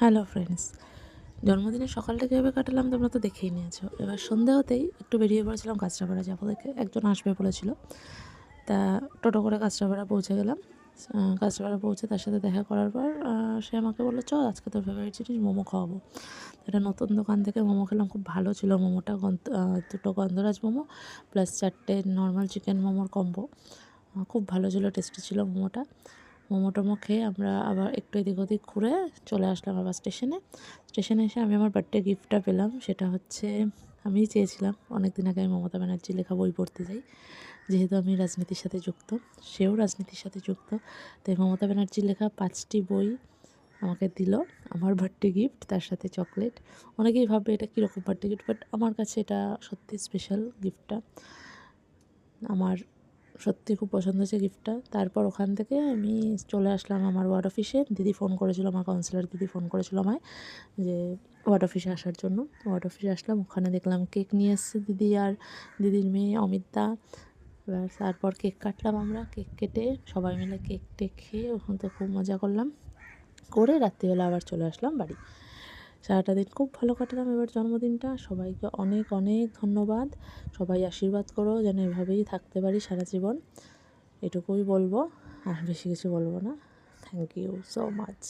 Hello friends, জন্মদিনের সকালটা কীভাবে কাটালাম তোমরা তো দেখেই নিয়েছো। এবার সন্ধে হতেই একটু বেরিয়ে পড়েছিলাম কাঁচরাপাড়া যাবো দেখে, একজন আসবে বলেছিল। তা টোটো করে কাঁচরাপাড়া পৌঁছে গেলাম। কাঁচরাপাড়া পৌঁছে তার সাথে দেখা করার পর সে আমাকে বললো, চ আজকে তোর ফেভারিট জিনিস মোমো খাওয়াবো। একটা নতুন দোকান থেকে মোমো খেলাম, খুব ভালো ছিল মোমোটা। দুটো গন্ধরাজ মোমো প্লাস 4টে নর্মাল চিকেন মোমোর কম্বো, খুব ভালো ছিল, টেস্টি ছিল মোমোটা। মোমো টোমো খেয়ে আমরা আবার একটু এদিক ওদিক ঘুরে চলে আসলাম আবার স্টেশনে। স্টেশনে এসে আমি আমার বার্থডে গিফটটা পেলাম। সেটা হচ্ছে, আমি চেয়েছিলাম অনেক দিন আগে আমি মমতা ব্যানার্জি লেখা বই পড়তে যাই, যেহেতু আমি রাজনীতির সাথে যুক্ত, সেও রাজনীতির সাথে যুক্ত। তাই মমতা ব্যানার্জির লেখা 5টি বই আমাকে দিল আমার বার্থডে গিফট, তার সাথে চকলেট। অনেকেই ভাববে এটা কীরকম বার্থডে গিফট, বাট আমার কাছে এটা সত্যি স্পেশাল গিফটটা। আমার সত্যি খুব পছন্দ হয়েছে গিফটটা। তারপর ওখান থেকে আমি চলে আসলাম আমার ওয়ার্ড অফিসে। দিদি ফোন করেছিল, আমার কাউন্সিলর দিদি ফোন করেছিল আমায় যে ওয়ার্ড অফিসে আসার জন্য। ওয়ার্ড অফিসে আসলাম, ওখানে দেখলাম কেক নিয়ে এসছে দিদি আর দিদির মেয়ে অমিতদা। এবার তারপর কেক কাটলাম, আমরা কেক কেটে সবাই মিলে কেক টেক খেয়ে ওখান থেকে খুব মজা করলাম, করে রাত্রিবেলা আবার চলে আসলাম বাড়ি। সারাটা দিন খুব ভালো কাটালাম এবার জন্মদিনটা। সবাইকে অনেক অনেক ধন্যবাদ। সবাই আশীর্বাদ করো যেন এভাবেই থাকতে পারি সারা জীবন, এটুকুই বলবো, আর বেশি কিছু বলবো না। Thank you so much.